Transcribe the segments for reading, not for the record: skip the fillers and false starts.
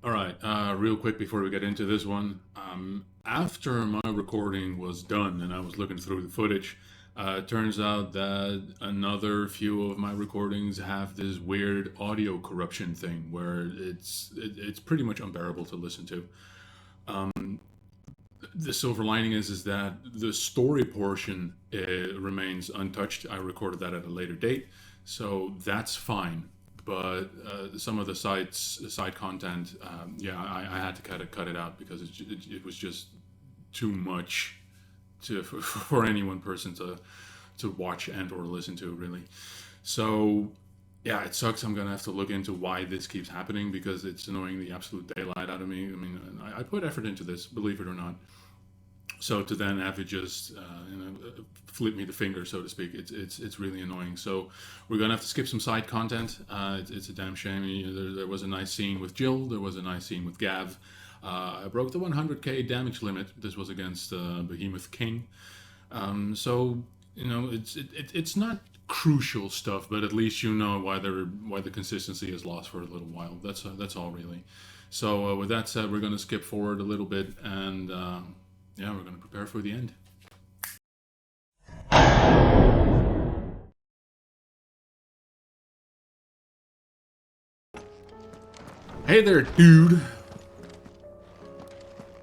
Alright, real quick before we get into this one. After my recording was done and I was looking through the footage, it turns out that another few of my recordings have this weird audio corruption thing where it's pretty much unbearable to listen to. The silver lining is that the story portion remains untouched. I recorded that at a later date, so that's fine. But some of the side content, yeah, I had to cut it out because it was just too much for any one person to watch and or listen to, really. So yeah, it sucks. I'm gonna have to look into why this keeps happening because it's annoying the absolute daylight out of me. I mean, I put effort into this, believe it or not. So to then have it just flip me the finger, so to speak, it's really annoying. So we're gonna have to skip some side content. It's a damn shame. There was a nice scene with Jill. There was a nice scene with Gav. I broke the 100k damage limit. This was against Behemoth King. So it's not crucial stuff, but at least you know why the consistency is lost for a little while. That's all really. So with that said, we're gonna skip forward a little bit and. Yeah, we're going to prepare for the end. Hey there, dude.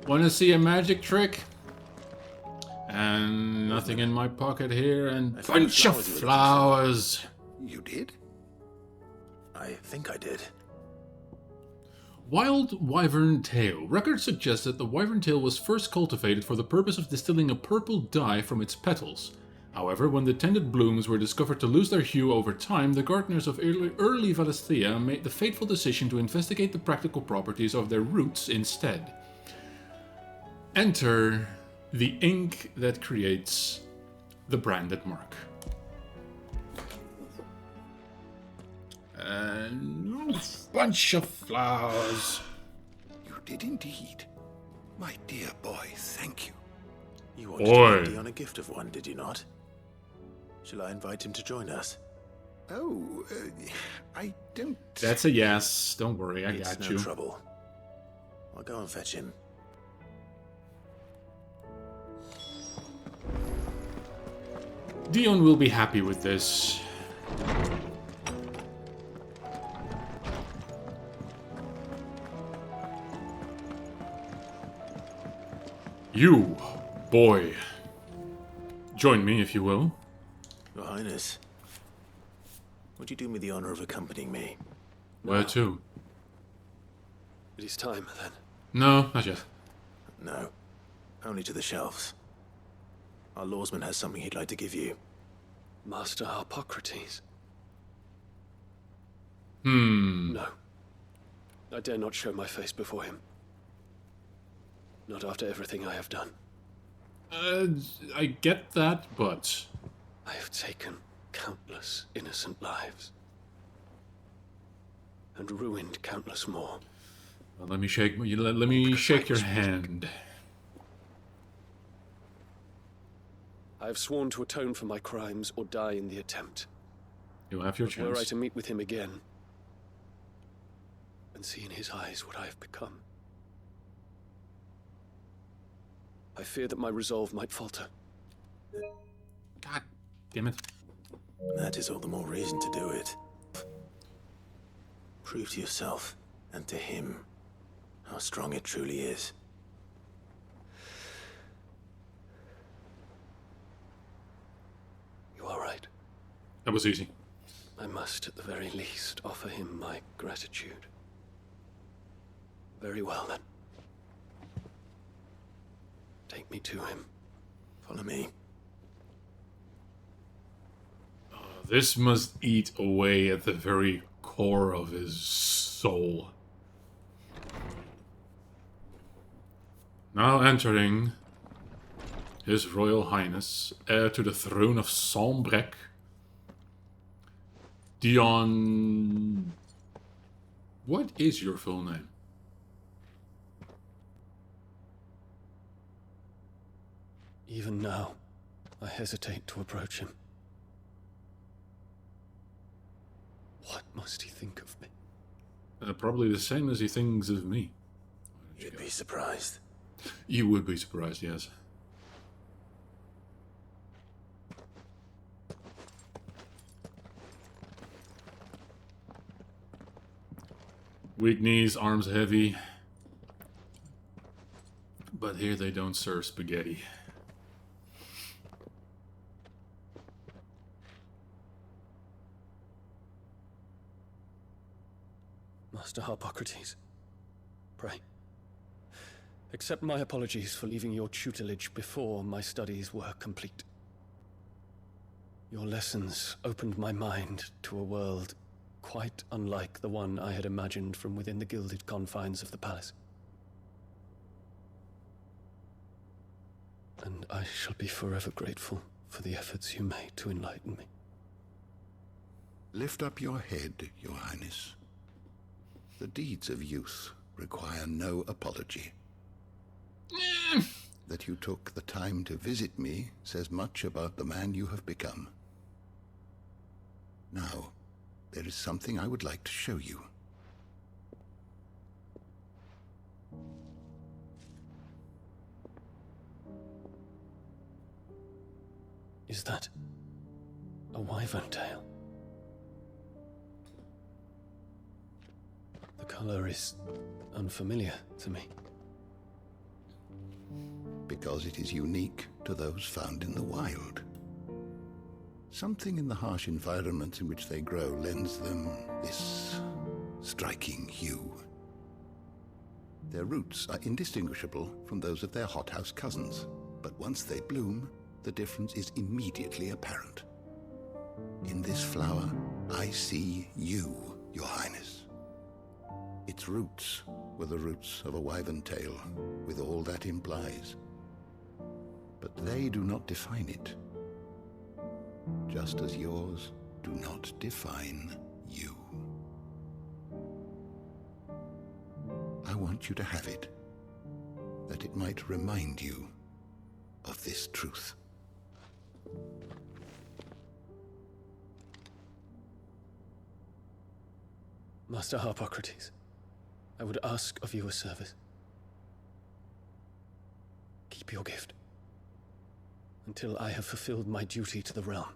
Want to see a magic trick? And nothing in my pocket here, and bunch of flowers. You did? I think I did. Wild wyvern tail. Records suggest that the wyvern tail was first cultivated for the purpose of distilling a purple dye from its petals. However, when the tended blooms were discovered to lose their hue over time, the gardeners of early Valisthea made the fateful decision to investigate the practical properties of their roots instead. Enter the ink that creates the branded mark. And bunch of flowers. You did indeed. My dear boy, thank you. You wanted Andy on a gift of one, did you not? Shall I invite him to join us? Oh, I don't... That's a yes. Don't worry, I got you. No trouble. I'll go and fetch him. Dion will be happy with this. You, boy, join me if you will. Your Highness, would you do me the honor of accompanying me? Where to? It is time, then. No, not yet. No, only to the shelves. Our lawsman has something he'd like to give you. Master Harpocrates? No. I dare not show my face before him. Not after everything I have done. I get that, but... I have taken countless innocent lives. And ruined countless more. Well, let me shake your hand. I have sworn to atone for my crimes or die in the attempt. You'll have your But were I chance. to meet with him again, and see in his eyes what I have become, I fear that my resolve might falter. God damn it. That is all the more reason to do it. Prove to yourself, and to him, how strong it truly is. You are right. That was easy. I must, at the very least, offer him my gratitude. Very well, then. Take me to him. Follow me. This must eat away at the very core of his soul. Now entering His Royal Highness, heir to the throne of Sambrec, Dion... What is your full name? Even now, I hesitate to approach him. What must he think of me? Probably the same as he thinks of me. You'd be surprised. You would be surprised, yes. Weak knees, arms heavy. But here they don't serve spaghetti. Master Harpocrates, pray, accept my apologies for leaving your tutelage before my studies were complete. Your lessons opened my mind to a world quite unlike the one I had imagined from within the gilded confines of the palace. And I shall be forever grateful for the efforts you made to enlighten me. Lift up your head, Your Highness. The deeds of youth require no apology. That you took the time to visit me says much about the man you have become. Now, there is something I would like to show you. Is that a wyvern tail? The color is unfamiliar to me. Because it is unique to those found in the wild. Something in the harsh environment in which they grow lends them this striking hue. Their roots are indistinguishable from those of their hothouse cousins, but once they bloom, the difference is immediately apparent. In this flower, I see you, Your Highness. Its roots were the roots of a wyvern tail, with all that implies. But they do not define it, just as yours do not define you. I want you to have it, that it might remind you of this truth. Master Harpocrates, I would ask of you a service. Keep your gift until I have fulfilled my duty to the realm,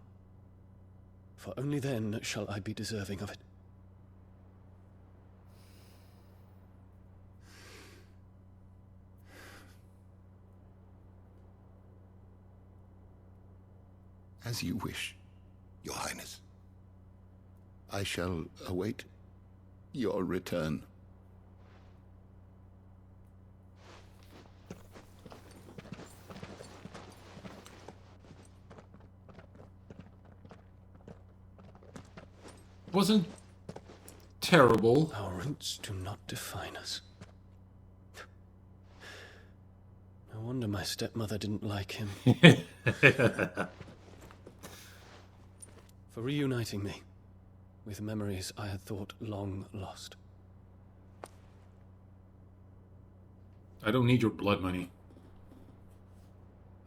for only then shall I be deserving of it. As you wish, Your Highness. I shall await your return. Wasn't terrible. Our roots do not define us. No wonder my stepmother didn't like him. For reuniting me with memories I had thought long lost. I don't need your blood money.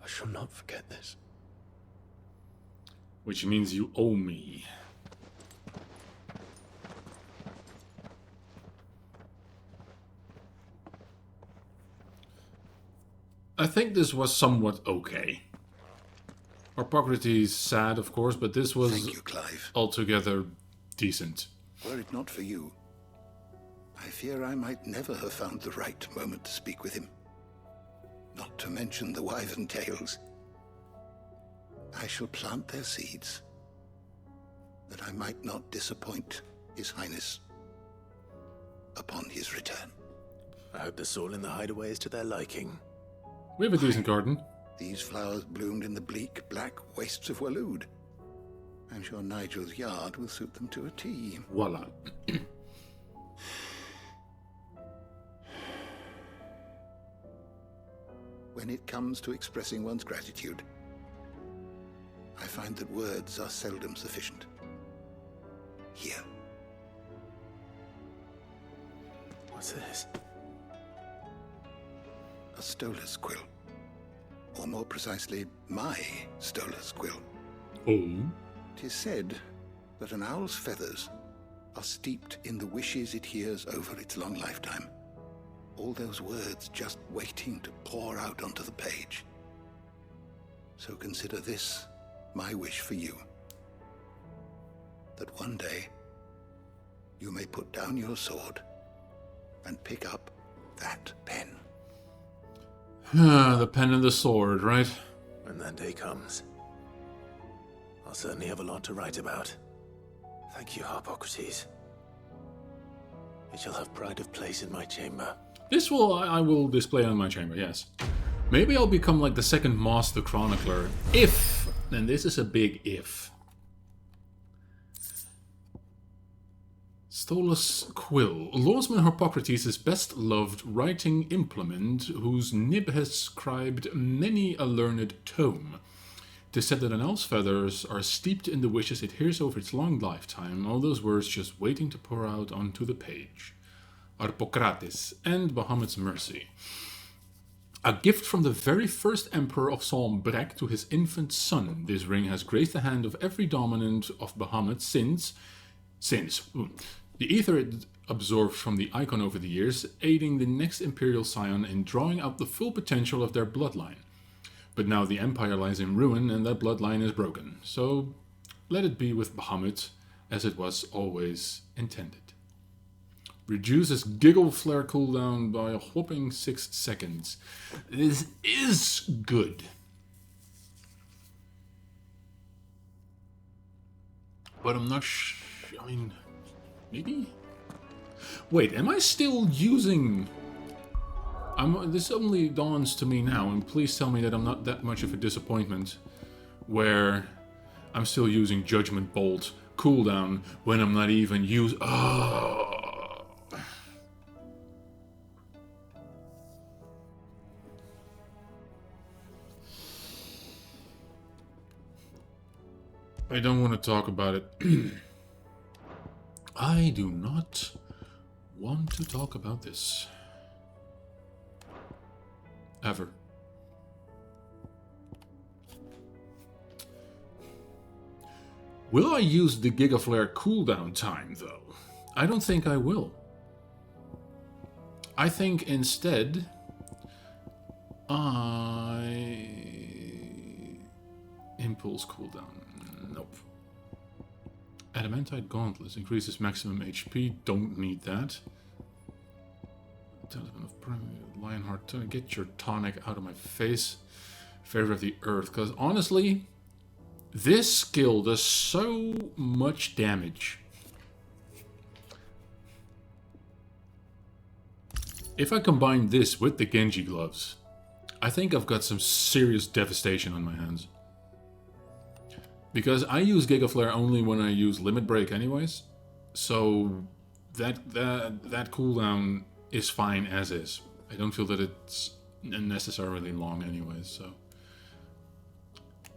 I shall not forget this. Which means you owe me. I think this was somewhat okay. Harpocrates sad, of course, but this was Thank you, Clive. altogether decent. Were it not for you, I fear I might never have found the right moment to speak with him. Not to mention the wyvern tales. I shall plant their seeds, that I might not disappoint His Highness upon his return. I hope the soil in the hideaway is to their liking. We have a decent garden. These flowers bloomed in the bleak, black wastes of Waloed. I'm sure Nigel's yard will suit them to a T. Voila. When it comes to expressing one's gratitude, I find that words are seldom sufficient. Here. What's this? A stolas quill. Or more precisely, my stolas quill. Oh. 'Tis said that an owl's feathers are steeped in the wishes it hears over its long lifetime. All those words just waiting to pour out onto the page. So consider this my wish for you. That one day, you may put down your sword and pick up that pen. The pen and the sword, right? When that day comes, I'll certainly have a lot to write about. Thank you, Harpocrates. It shall have pride of place in my chamber. I will display on my chamber, yes. Maybe I'll become like the second Master Chronicler if, and this is a big if, Stolas Quill, Lawsman Harpocrates' best-loved writing implement, whose nib has scribed many a learned tome. 'Tis said that an elf's feathers are steeped in the wishes it hears over its long lifetime, all those words just waiting to pour out onto the page. Harpocrates and Bahamut's mercy. A gift from the very first emperor of Sombrec to his infant son. This ring has graced the hand of every dominant of Bahamut since the ether it absorbed from the icon over the years, aiding the next imperial scion in drawing out the full potential of their bloodline. But now the empire lies in ruin and that bloodline is broken, so let it be with Bahamut as it was always intended. Reduces Giggle Flare cooldown by a whopping 6 seconds. This is good. But I'm not I mean, maybe? Wait, am I still using... This only dawns to me now, and please tell me that I'm not that much of a disappointment, where I'm still using Judgment Bolt cooldown when I'm not even using... Oh. I don't want to talk about it. I do not want to talk about this. Ever. Will I use the Gigaflare cooldown time, though? I don't think I will. I think instead... Impulse cooldown. Nope. Adamantite Gauntlets increases maximum HP. Don't need that. Talisman of Lionheart. Get your tonic out of my face. Favor of the Earth. Because honestly, this skill does so much damage. If I combine this with the Genji gloves, I think I've got some serious devastation on my hands. Because I use Gigaflare only when I use Limit Break anyways. So that cooldown is fine as is. I don't feel that it's necessarily long anyways, so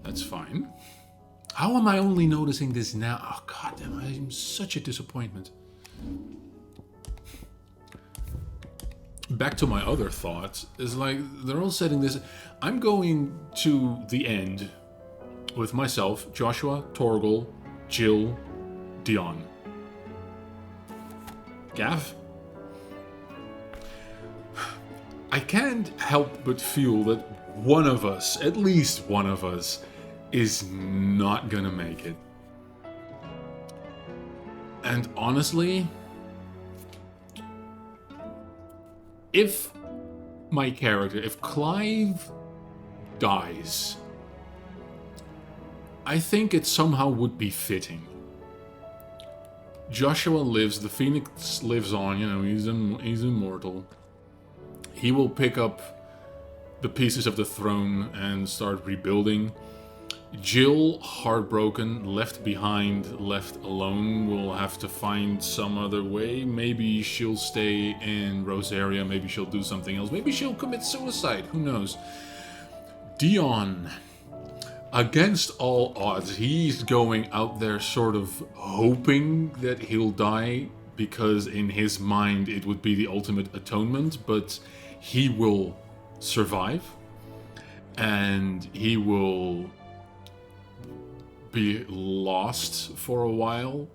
that's fine. How am I only noticing this now? Oh god damn, I'm such a disappointment. Back to my other thoughts, is like, they're all setting this... I'm going to the end with myself, Joshua, Torgal, Jill, Dion. Gav? I can't help but feel that one of us, at least one of us, is not gonna make it. And honestly, if my character, if Clive dies, I think it somehow would be fitting. Joshua lives, the Phoenix lives on, you know, he's immortal. He will pick up the pieces of the throne and start rebuilding. Jill, heartbroken, left behind, left alone, will have to find some other way. Maybe she'll stay in Rosaria, maybe she'll do something else. Maybe she'll commit suicide, who knows. Dion, against all odds, he's going out there sort of hoping that he'll die, because in his mind it would be the ultimate atonement, but he will survive, and he will be lost for a while.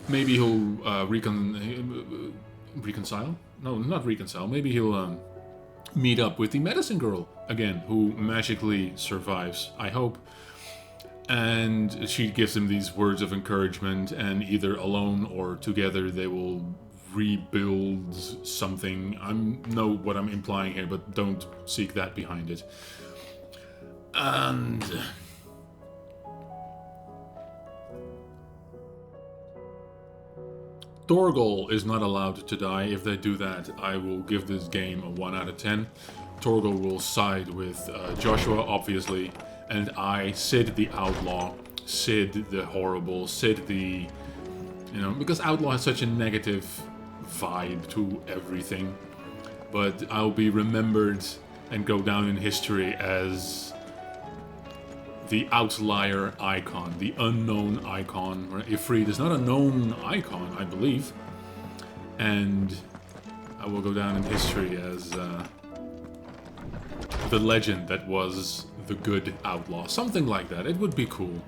maybe he'll reconcile? No, not reconcile. Maybe he'll meet up with the medicine girl again, who magically survives, I hope. And she gives him these words of encouragement, and either alone or together they will rebuild something. I know what I'm implying here, but don't seek that behind it. And Torgal is not allowed to die. If they do that, I will give this game a 1 out of 10. Torgal will side with Joshua, obviously, and I, Sid the Outlaw, Sid the Horrible, Sid the... You know, because Outlaw has such a negative vibe to everything. But I'll be remembered and go down in history as the outlier icon, the unknown icon. Ifrit is not a known icon, I believe. And I will go down in history as the legend that was the good outlaw. Something like that. It would be cool.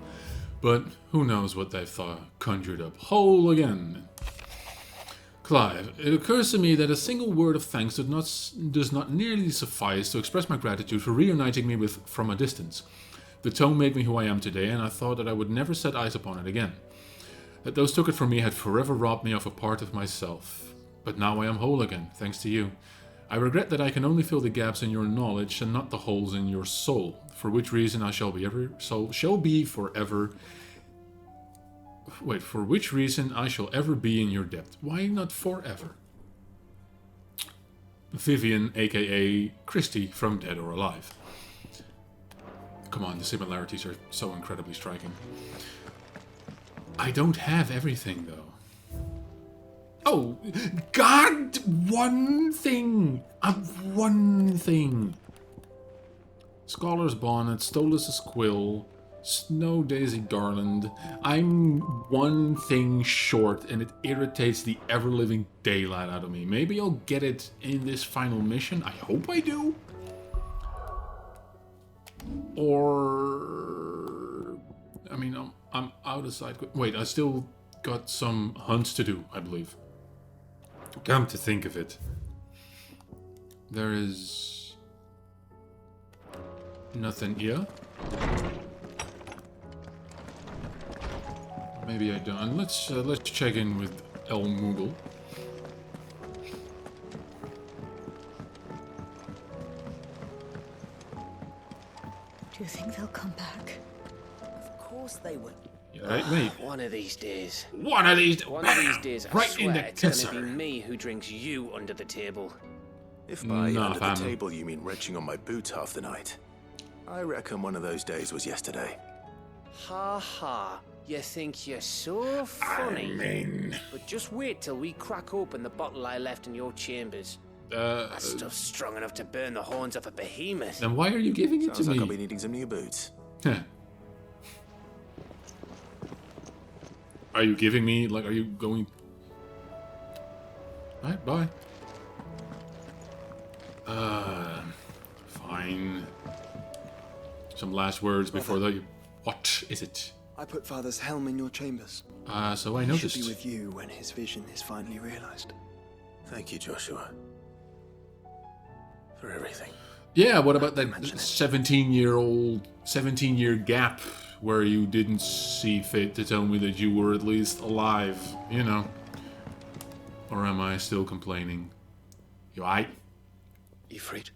But who knows what they've conjured up. Whole again. Clive, it occurs to me that a single word of thanks does not nearly suffice to express my gratitude for reuniting me with From a Distance. The tome made me who I am today, and I thought that I would never set eyes upon it again. That those took it from me had forever robbed me of a part of myself. But now I am whole again, thanks to you. I regret that I can only fill the gaps in your knowledge and not the holes in your soul, for which reason I shall be forever... Wait, for which reason I shall ever be in your debt. Why not forever? Vivian, aka Christy from Dead or Alive. Come on, the similarities are so incredibly striking. I don't have everything, though. Oh, God! One thing! One thing! Scholar's Bonnet, Stolus's Quill, Snow Daisy Garland. I'm one thing short, and it irritates the ever-living daylight out of me. Maybe I'll get it in this final mission. I hope I do. Or... I mean, I'm out of sight. Wait, I still got some hunts to do, I believe. Come to think of it. There is... nothing here. Maybe I don't. Let's check in with El Moogle. Do you think they'll come back? Of course they would. You right, mate? One of these days. One of these I right swear in the it's gonna kisser. be me who drinks you under the table. If by Nah, under fam. the table you mean retching on my boots half the night, I reckon one of those days was yesterday. Ha ha. You think you're so funny. But just wait till we crack open the bottle I left in your chambers. That stuff's strong enough to burn the horns off a behemoth. Then why are you giving it Sounds to like me? I'll be needing some new boots. Are you giving me, like, are you going... Alright, bye. Fine. Some last words before the... What is it? I put Father's helm in your chambers. So I He noticed. should be with you when his vision is finally realized. Thank you, Joshua. For everything. Yeah, what about that mention it. 17-year gap where you didn't see fit to tell me that you were at least alive, you know? Or am I still complaining? You aight? Ifrit?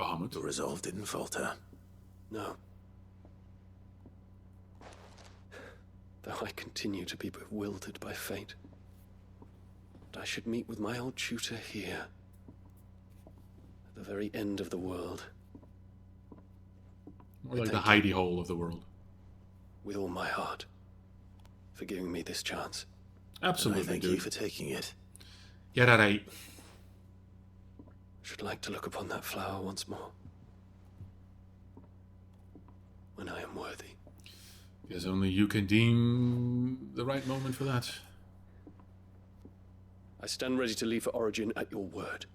Bahamut? The resolve didn't falter. No. Though I continue to be bewildered by fate. But I should meet with my old tutor here. At the very end of the world. Or like the hidey hole of the world. With all my heart. For giving me this chance. Absolutely, And I thank dude. you for taking it. Yeah, that ain't. Should like to look upon that flower once more. When I am worthy. Guess only you can deem the right moment for that. I stand ready to leave for Origin at your word.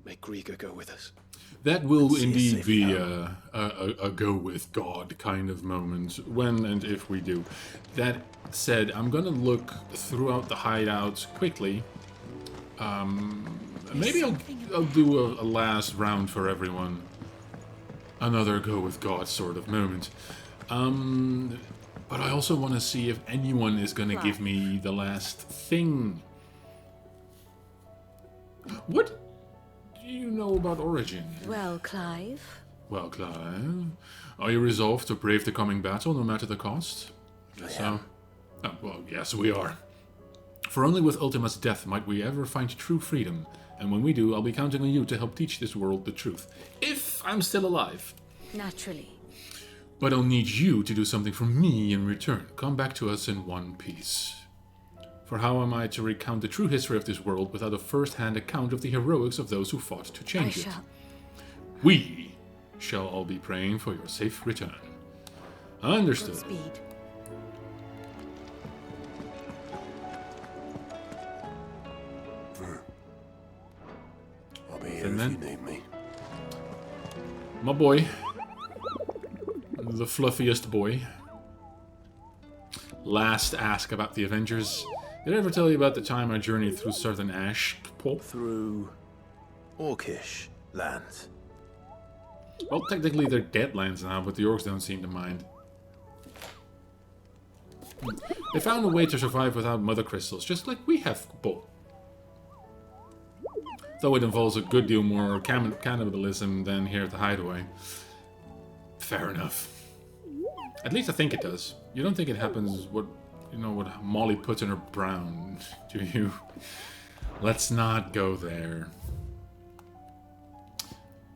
Make Griga go with us. That will Let's see indeed safe be now. a go with God kind of moment, when and if we do. That said, I'm gonna look throughout the hideouts quickly. Maybe I'll do a last round for everyone. Another go with God sort of moment. But I also want to see if anyone is gonna give me the last thing. What do you know about Origin? Well, Clive. Well, Clive, are you resolved to brave the coming battle, no matter the cost? So, oh, well, yes, we are. For only with Ultima's death might we ever find true freedom, and when we do, I'll be counting on you to help teach this world the truth. If I'm still alive. Naturally. But I'll need you to do something for me in return. Come back to us in one piece. For how am I to recount the true history of this world without a first-hand account of the heroics of those who fought to change it? We shall all be praying for your safe return. Understood. Speed. I'll be here And if then- you need me. My boy. The fluffiest boy. Last ask about the Avengers. Did I ever tell you about the time I journeyed through southern Ashport? Through Orcish lands. Well, technically they're dead lands now, but the orcs don't seem to mind. They found a way to survive without mother crystals, just like we have, Bo. Though it involves a good deal more cannibalism than here at the Hideaway. Fair enough. At least I think it does. You don't think it happens what Molly puts in her brown, do you? Let's not go there.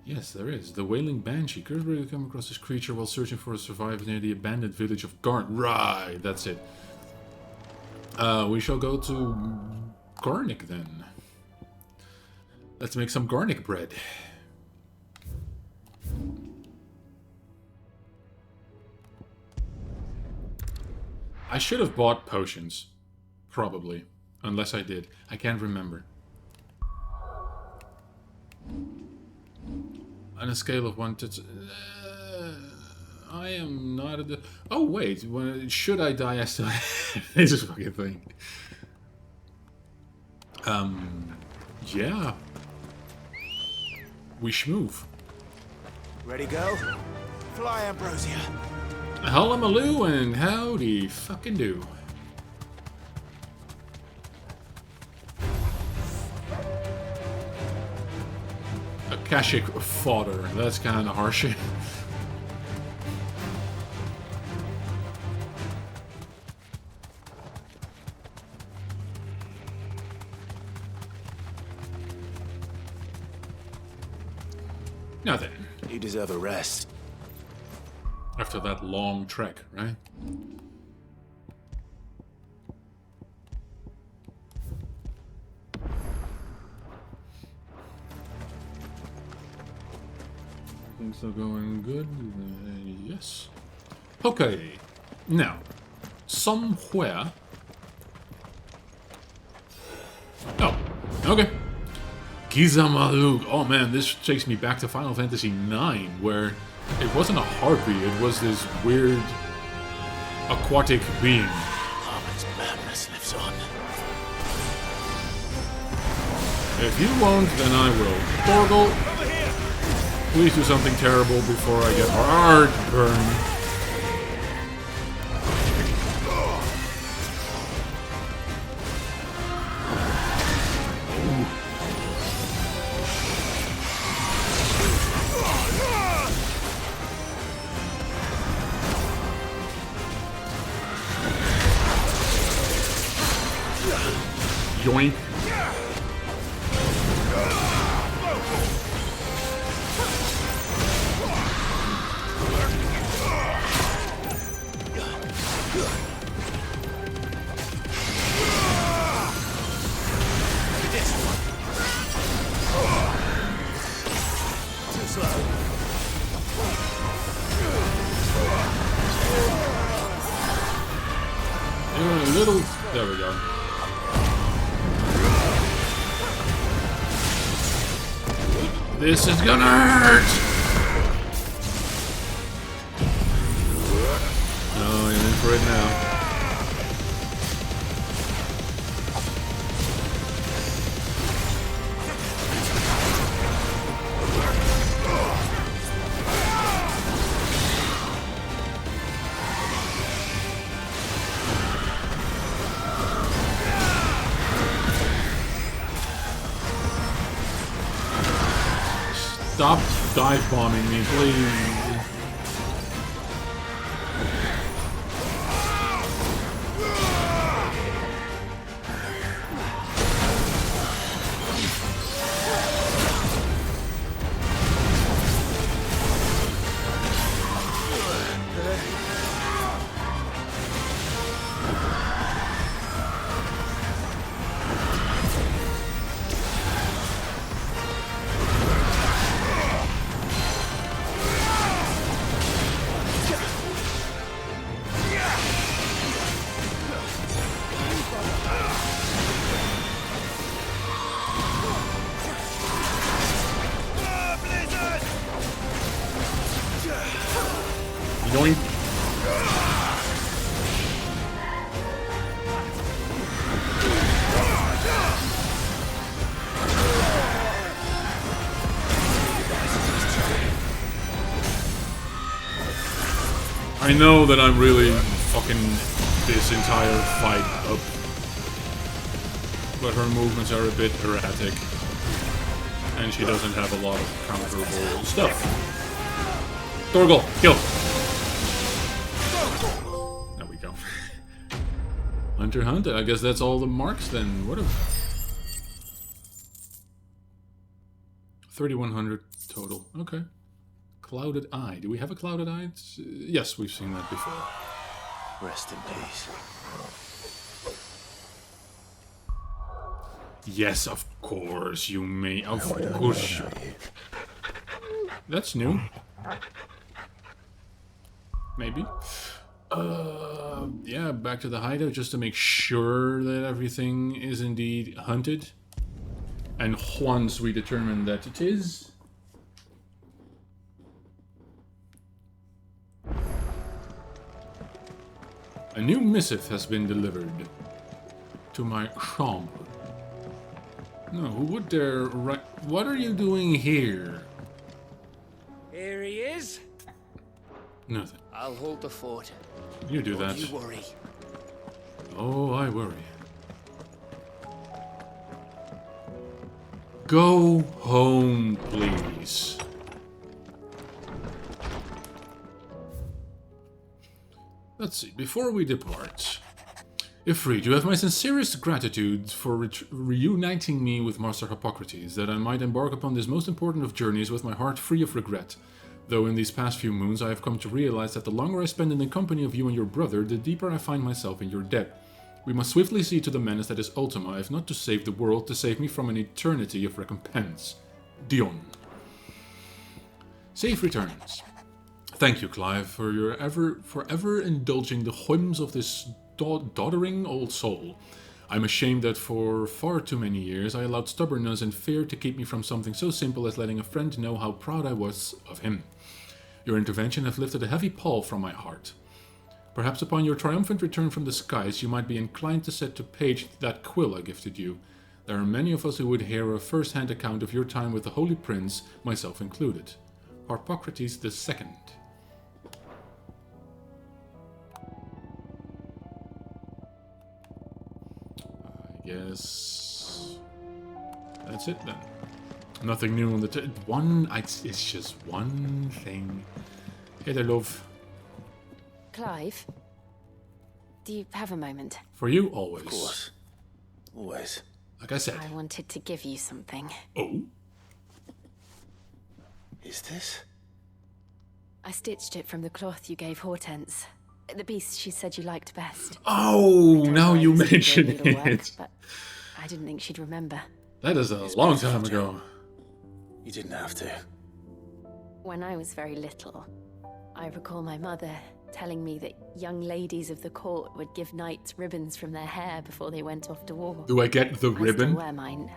Yes, there is. The Wailing Banshee. Currently come across this creature while searching for a survivor near the abandoned village of Garn. Right, that's it. We shall go to Garnick then. Let's make some Garnick bread. I should have bought potions. Probably. Unless I did. I can't remember. On a scale of 1 to... I am not at the... Oh, wait. Should I die, I still have this fucking thing. Yeah. We schmoove. Ready, go? Fly, Ambrosia. Hullamaloo and howdy fucking do. Akashic fodder. That's kind of harsh. Now then. You deserve a rest. After that long trek, right? Things are going good. Yes. Okay. Now, somewhere. Oh, okay. Gizamaluk. Oh man, this takes me back to Final Fantasy IX, where it wasn't a harpy, it was this weird aquatic being. Harmon's madness lives on. If you won't, then I will. Torgal, please do something terrible before I get heartburn. Yoink. There we go. This is gonna hurt! Oh, you're in for it now. Stop dive bombing me, please. Yoink. I know that I'm really fucking this entire fight up, but her movements are a bit erratic, and she doesn't have a lot of counterable stuff. Torgal, kill! There we go. Hunter hunted. I guess that's all the marks then. What a 3,100 total. Okay. Clouded Eye. Do we have a Clouded Eye? Yes, we've seen that before. Rest in peace. Yes, of course you may. Of course. That's new. Maybe. Yeah, back to the hideout just to make sure that everything is indeed hunted. And once we determine that it is, a new missive has been delivered to my chambre. No, who would dare write? What are you doing here? Here he is. Nothing. I'll hold the fort. You do Don't that. you worry. Oh, I worry. Go home, please. Let's see, before we depart. Ifrit, you have my sincerest gratitude for reuniting me with Master Hippocrates, that I might embark upon this most important of journeys with my heart free of regret. Though in these past few moons I have come to realize that the longer I spend in the company of you and your brother, the deeper I find myself in your debt. We must swiftly see to the menace that is Ultima, if not to save the world, to save me from an eternity of recompense. Dion. Safe returns. Thank you, Clive, for your forever indulging the whims of this doddering old soul. I'm ashamed that for far too many years I allowed stubbornness and fear to keep me from something so simple as letting a friend know how proud I was of him. Your intervention has lifted a heavy pall from my heart. Perhaps upon your triumphant return from the skies you might be inclined to set to page that quill I gifted you. There are many of us who would hear a first-hand account of your time with the Holy Prince, myself included. Hippocrates II. I guess that's it then. Nothing new on the it's just one thing. Hey, love. Clive, do you have a moment? For you, always. Of course. Always. Like I said. I wanted to give you something. Oh? Is this? I stitched it from the cloth you gave Hortense. The piece she said you liked best. Oh, now you It's mention a little work, it. but I didn't think she'd remember. That is a long time ago. You didn't have to. When I was very little, I recall my mother telling me that young ladies of the court would give knights ribbons from their hair before they went off to war. Do I get the I still ribbon? wear mine,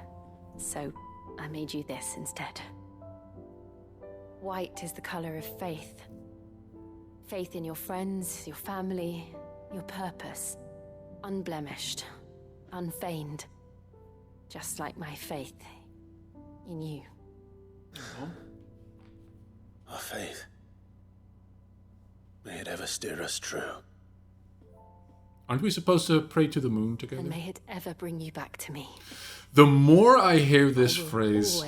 so I made you this instead. White is the color of faith. Faith in your friends, your family, your purpose. Unblemished, unfeigned. Just like my faith in you. Our faith. May it ever steer us true. Aren't we supposed to pray to the moon together? And may it ever bring you back to me. The more I hear this I will phrase,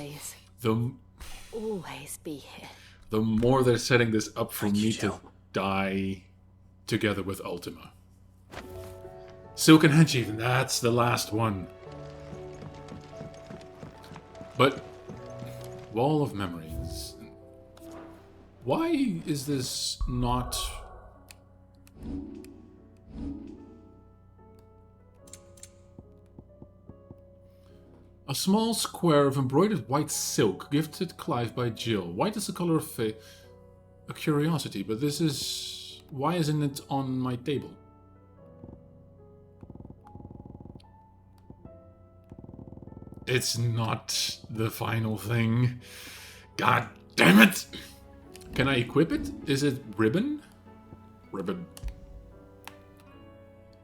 always be here. the more they're setting this up for Thank you, me to Jill. die together with Ultima. Silken Henchief, that's the last one. But Wall of Memories. Why is this not... A small square of embroidered white silk gifted Clive by Jill. White is the color of a curiosity, but this is... Why isn't it on my table? It's not the final thing. God damn it! Can I equip it? Is it ribbon? Ribbon.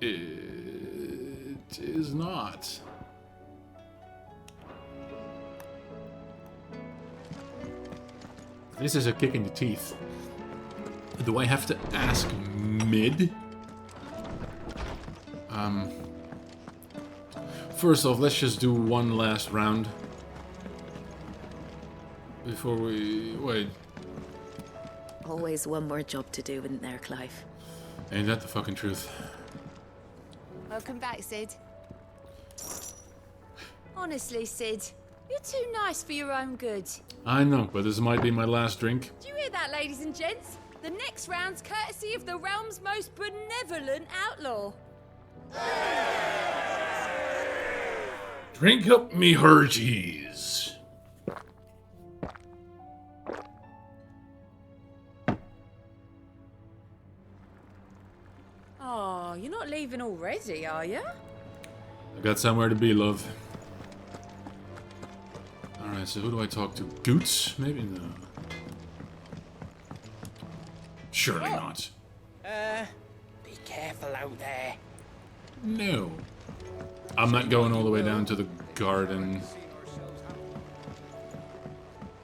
It is not. This is a kick in the teeth. Do I have to ask mid? First off, let's just do one last round. Before we... wait. Always one more job to do, isn't there, Clive? Ain't that the fucking truth? Welcome back, Sid. Honestly, Sid, you're too nice for your own good. I know, but this might be my last drink. Do you hear that, ladies and gents? The next round's courtesy of the realm's most benevolent outlaw. Drink up me hergies. Oh, you're not leaving already, are you? I got somewhere to be, love. Alright, so who do I talk to? Goots? Maybe no. Surely not. Be careful out there. No. I'm not going all the way down to the garden.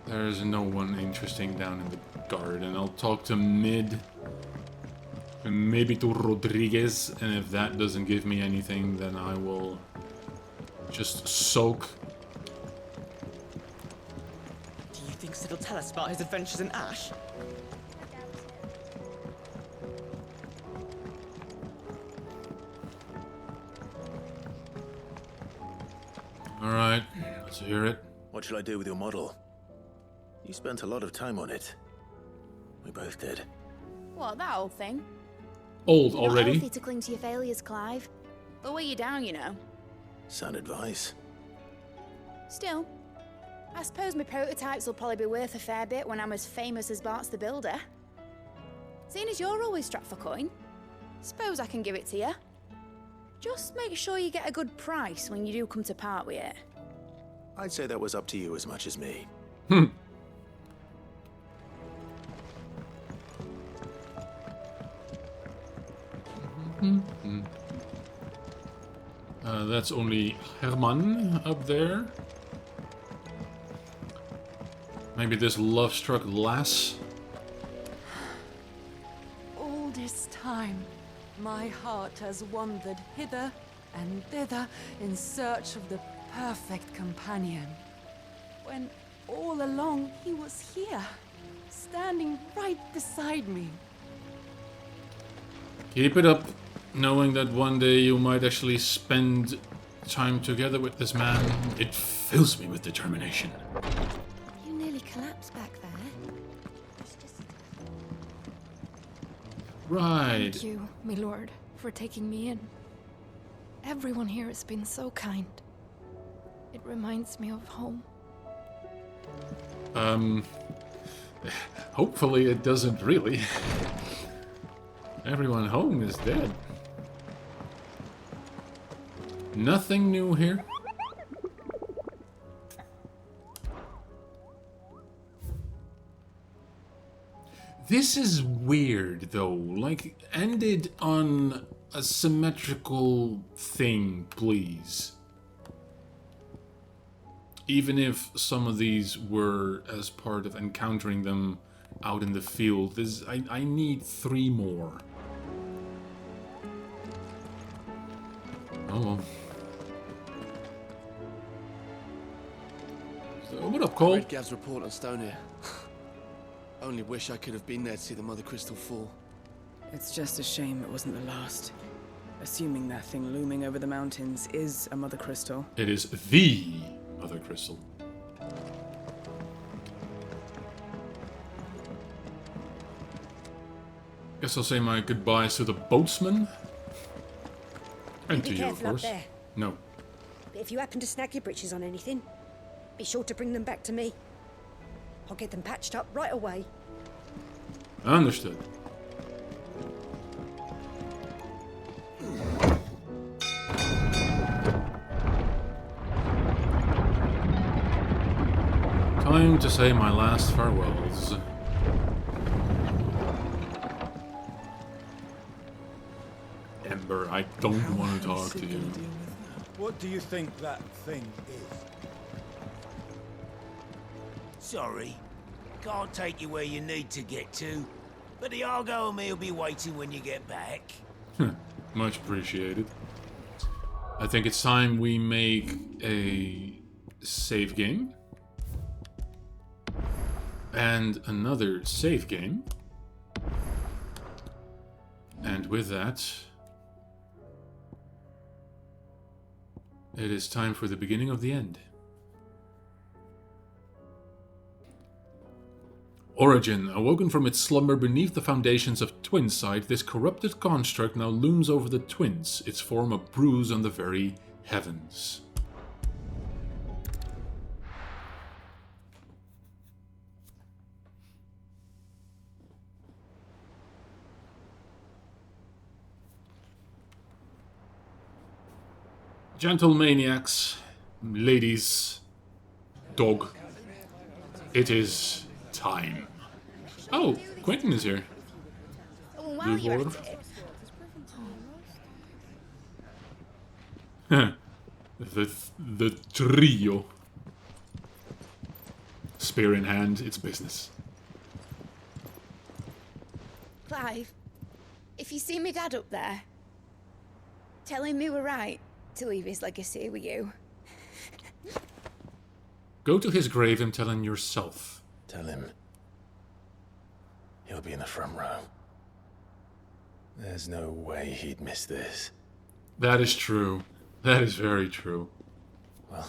There's no one interesting down in the garden. I'll talk to Mid. And maybe to Rodriguez. And if that doesn't give me anything, then I will just soak. Do you think Sid will tell us about his adventures in Ash? Alright, let's hear it. What shall I do with your model? You spent a lot of time on it. We both did. What, that old thing? Old Not already? healthy to cling to your failures, Clive. They'll weigh you down, you know. Sound advice. Still, I suppose my prototypes will probably be worth a fair bit when I'm as famous as Bart's the Builder. Seeing as you're always strapped for coin, suppose I can give it to you. Just make sure you get a good price when you do come to part with it. I'd say that was up to you as much as me. That's only Herman up there. Maybe this love-struck lass. All this time, my heart has wandered hither and thither in search of the perfect companion. When all along he was here, standing right beside me. Keep it up, knowing that one day you might actually spend time together with this man. It fills me with determination. You nearly collapsed back there. Right. Thank you, my lord, for taking me in. Everyone here has been so kind. It reminds me of home. Hopefully it doesn't really. Everyone home is dead. Nothing new here. This is weird, though. Like, end it on a symmetrical thing, please. Even if some of these were as part of encountering them out in the field, I need 3 more. Oh well. So, what up, Cole? Read Gav's report on Stone here. Only wish I could have been there to see the Mother Crystal fall. It's just a shame it wasn't the last. Assuming that thing looming over the mountains is a Mother Crystal. It is the Mother Crystal. Guess I'll say my goodbyes to the boatsman. And to you, of course. Up there. No. But if you happen to snag your britches on anything, be sure to bring them back to me. I'll get them patched up right away. Understood. Time to say my last farewells. Ember, I don't want to talk to you. What do you think that thing is? Sorry, can't take you where you need to get to, but the Argo and me will be waiting when you get back. Much appreciated. I think it's time we make a save game. And another save game. And with that, it is time for the beginning of the end. Origin. Awoken from its slumber beneath the foundations of Twinside, this corrupted construct now looms over the Twins, its form a bruise on the very heavens. Gentle maniacs, ladies, dog, it is time. Oh, Quentin is here. While you're at it, the trio. Spear in hand, it's business. Clive, if you see me dad up there, tell him we were right to leave his legacy with you. Go to his grave and tell him yourself. Tell him he'll be in the front row. There's no way he'd miss this. That is true. That is very true. Well,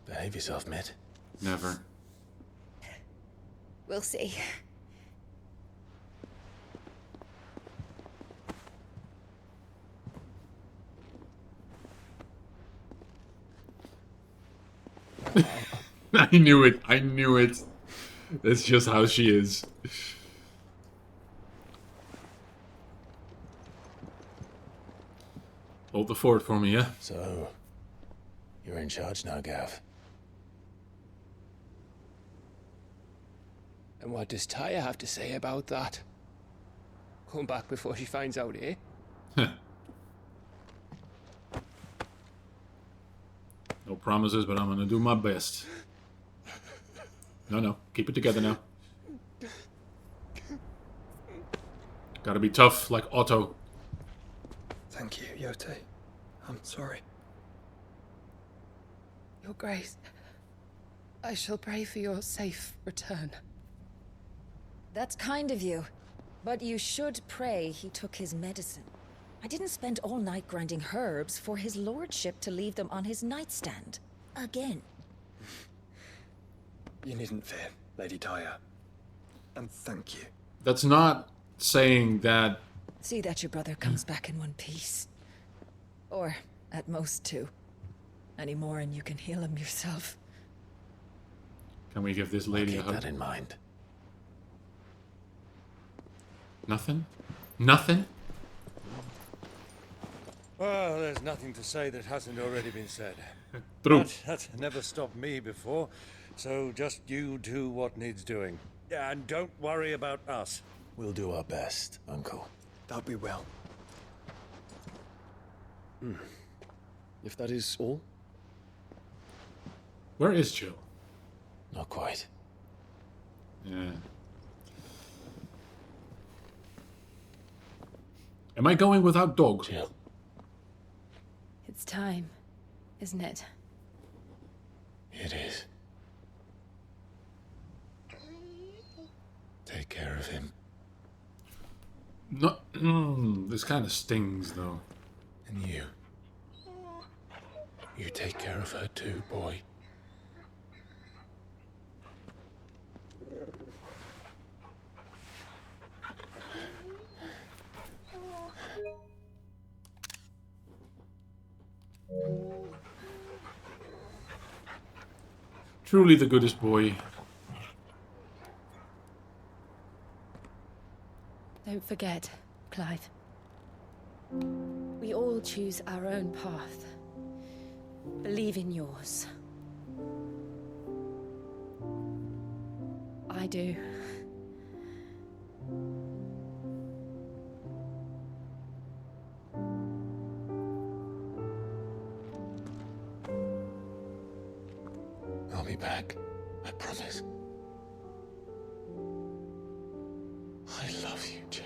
behave yourself, Mitt. Never. We'll see. I knew it. I knew it. That's just how she is. Hold the fort for me, yeah? So, you're in charge now, Gav. And what does Taya have to say about that? Come back before she finds out, eh? No promises, but I'm gonna do my best. No, keep it together now. Gotta be tough, like Otto. Thank you, Yote. I'm sorry. Your Grace, I shall pray for your safe return. That's kind of you. But you should pray he took his medicine. I didn't spend all night grinding herbs for his lordship to leave them on his nightstand. Again. You needn't fear, Lady Taya. And thank you. That's not saying that... See that your brother comes back in one piece. Or, at most, 2. Any more and you can heal him yourself. Can we give this lady a hug? Keep that in mind. Nothing? Nothing? Well, there's nothing to say that hasn't already been said. True. But that's never stopped me before, so just you do what needs doing. And don't worry about us. We'll do our best, Uncle. That we will. If that is all? Where is Jill? Not quite. Yeah. Am I going without dog? Jill. It's time, isn't it? It is. Take care of him. No, this kind of stings, though. And you. You take care of her too, boy. Truly the goodest boy. Don't forget, Clive. We all choose our own path. Believe in yours. I do. I'll be back. I promise. I love you, Jill.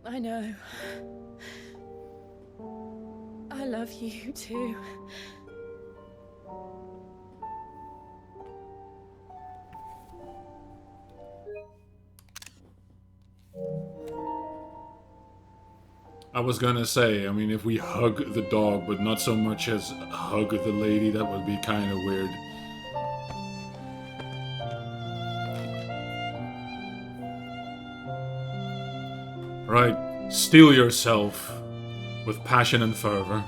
I know. I love you too. I was gonna say, I mean, if we hug the dog, but not so much as hug the lady, that would be kind of weird. Right, steel yourself with passion and fervor.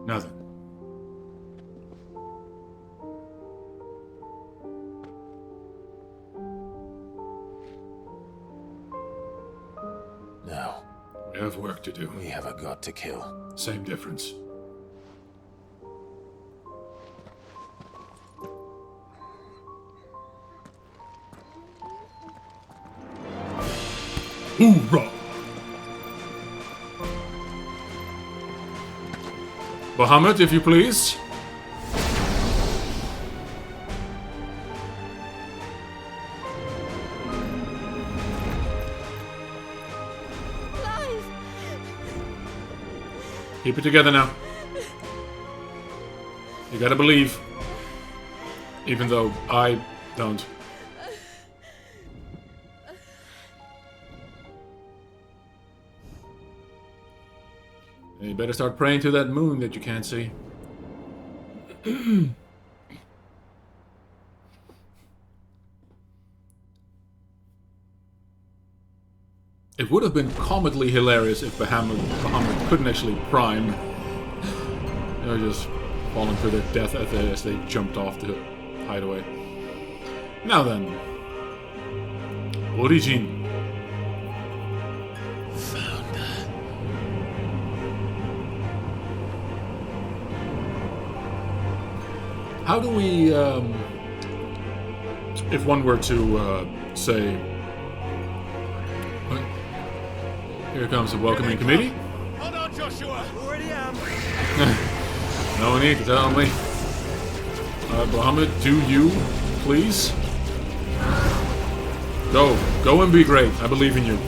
Nothing. Now. We have work to do. We have a god to kill. Same difference. Hoorah! Bahamut, if you please. Clive! Keep it together now. You gotta believe. Even though I don't. You better start praying to that moon that you can't see. It would have been comically hilarious if Bahamut couldn't actually prime. They were just falling to their death as they jumped off the hideaway. Now then. Origin. How do we, if one were to say, here comes the welcoming committee. Hold on, Joshua. Already am. No need to tell me. Bahamut, do you, please? Go and be great. I believe in you.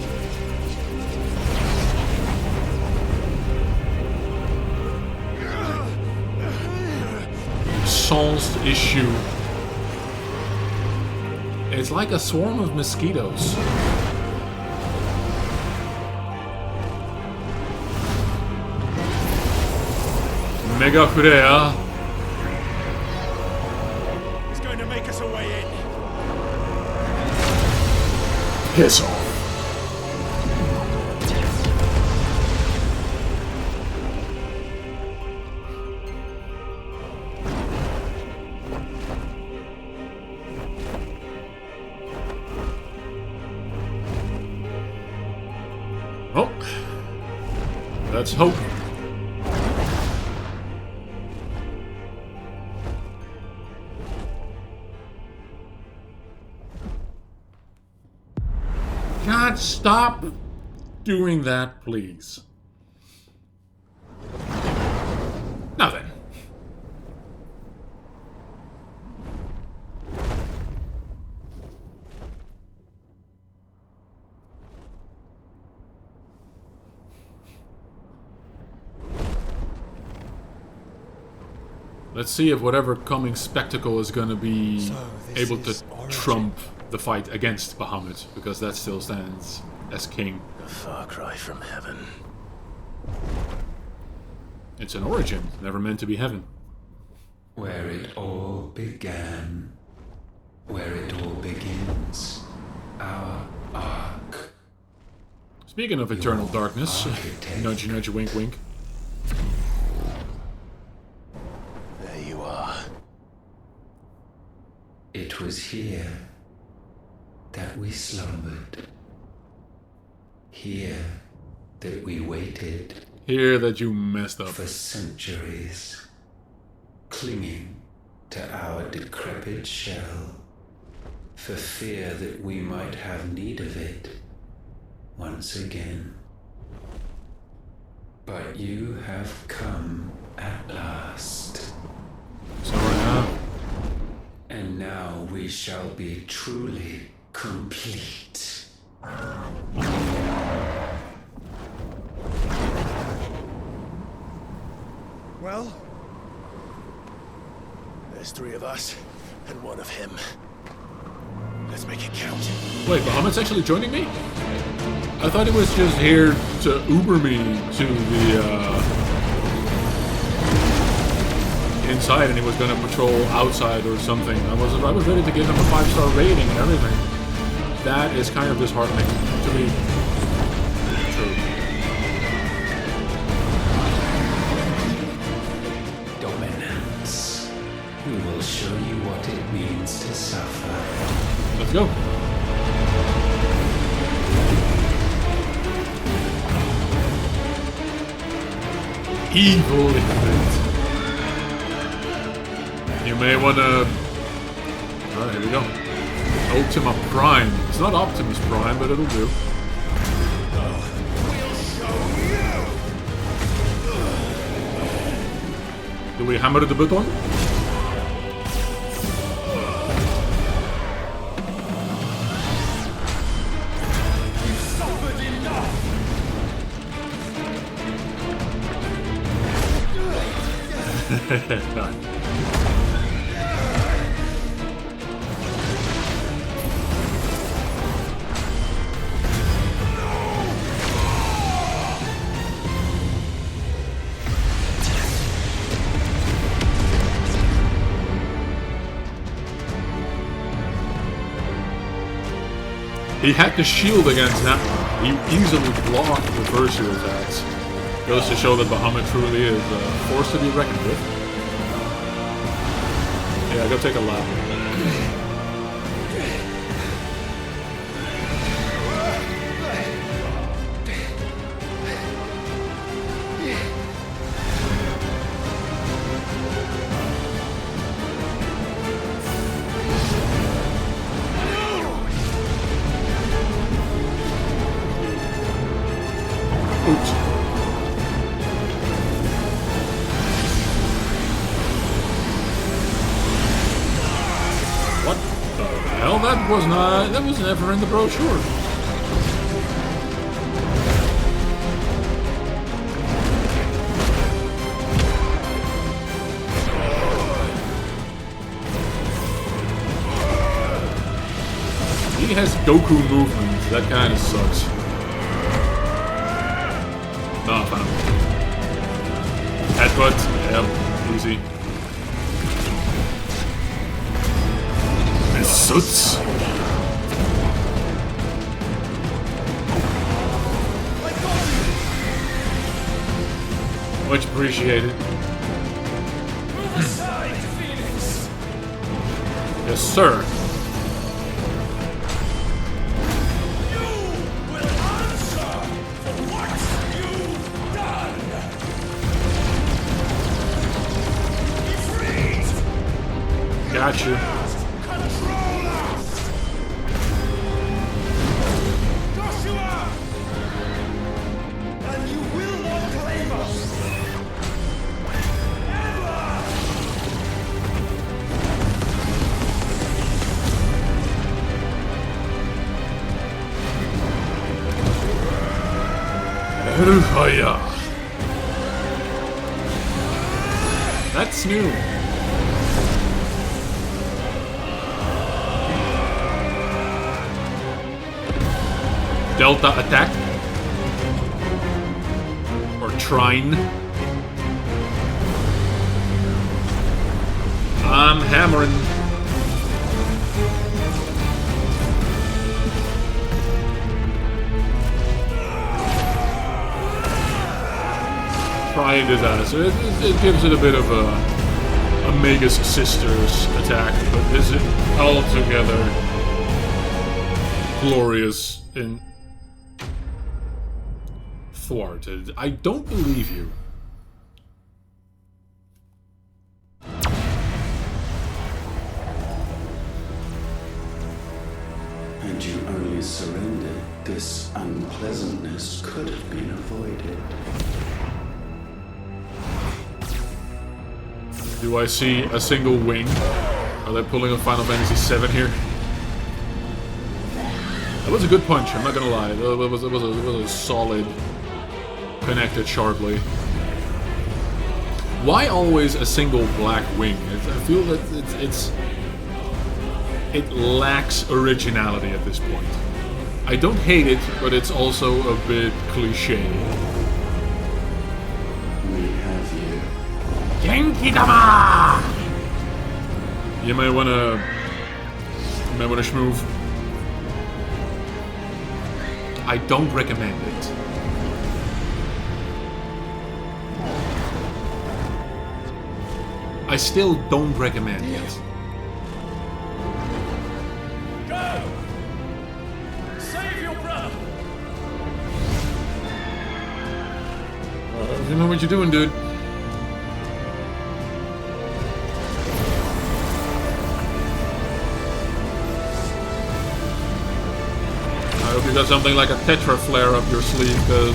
Sans issue. It's like a swarm of mosquitoes. Mega Freya. He's going to make us a way in. Piss off. Oh, let's hope. God, stop doing that, please. Now then. Let's see if whatever coming spectacle is going to be able to trump the fight against Bahamut, because that still stands as king. A far cry from heaven. It's an origin, never meant to be heaven. Where it all began, where it all begins, our arc. Speaking of eternal darkness, nudge nudge wink wink. There you are. It was here that we slumbered. Here that we waited. Here that you messed up. For centuries. Clinging to our decrepit shell. For fear that we might have need of it once again. But you have come at last. So I have. And now we shall be truly complete. Well, there's 3 of us and 1 of him. Let's make it count. Wait, Bahamut's actually joining me? I thought he was just here to Uber me to the inside, and he was gonna patrol outside or something. I was ready to give him a 5-star rating and everything. That is kind of disheartening to be true. Dominance. We will show you what it means to suffer. Let's go. Evil infinite. You may wanna... Alright, here we go. Ultima Prime. It's not Optimus Prime, but it'll do. Do we hammer the button? Done. He had the shield against that one. He easily blocked reversal attacks. Goes to show that Bahamut truly is a force to be reckoned with. Yeah, go take a lap. Oops. What the hell? That was never in the brochure. He has Goku movement. That kind of sucks. No, I found it. Headbutt. Yep. Easy. And suits. Much appreciated. Move aside, Phoenix! Yes, sir. You will answer for what you've done! Be freed! Got you. Control us! Joshua! And you will not claim us! Hellfire. That's new. Delta attack. Or trine. I'm hammering. Trying disaster. It gives it a bit of a Magus Sisters attack, but is it altogether glorious and thwarted? I don't believe you. And you only surrendered, this unpleasantness could have been avoided. Do I see a single wing? Are they pulling a Final Fantasy VII here? That was a good punch, I'm not gonna lie. It was a solid, connected sharply. Why always a single black wing? I feel that it lacks originality at this point. I don't hate it, but it's also a bit cliche. We have you. Genki-dama! You might wanna schmoove. I don't recommend it. I still don't recommend it. Go! Save your brother! You know what you're doing, dude. I hope you got something like a Tetra Flare up your sleeve, because...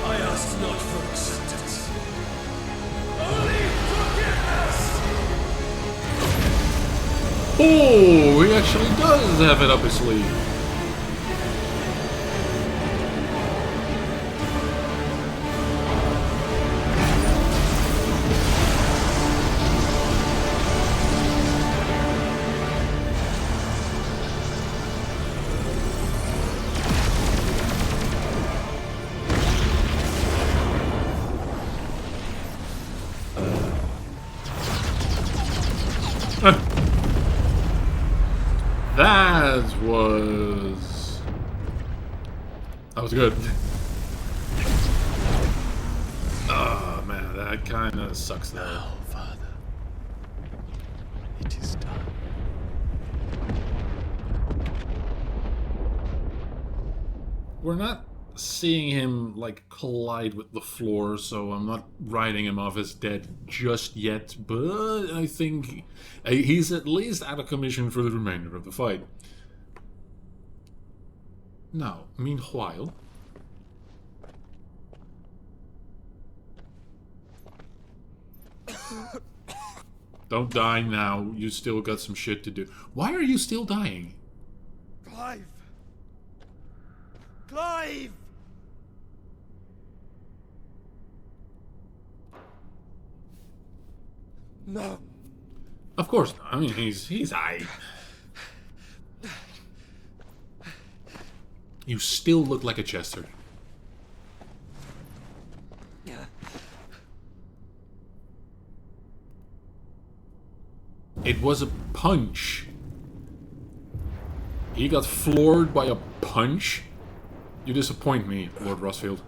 I asked not for acceptance. Only forgiveness! Oh, he actually does have it up his sleeve. That was good. Oh man, that kind of sucks though. Now, Father, it is done. We're not seeing him like collide with the floor, so I'm not writing him off as dead just yet, but I think he's at least out of commission for the remainder of the fight. Now, meanwhile... Don't die now, you still got some shit to do. Why are you still dying? Clive! Clive! No. Of course not. I mean, he's aight. You still look like a Chester. It was a punch. He got floored by a punch? You disappoint me, Lord Rosfield.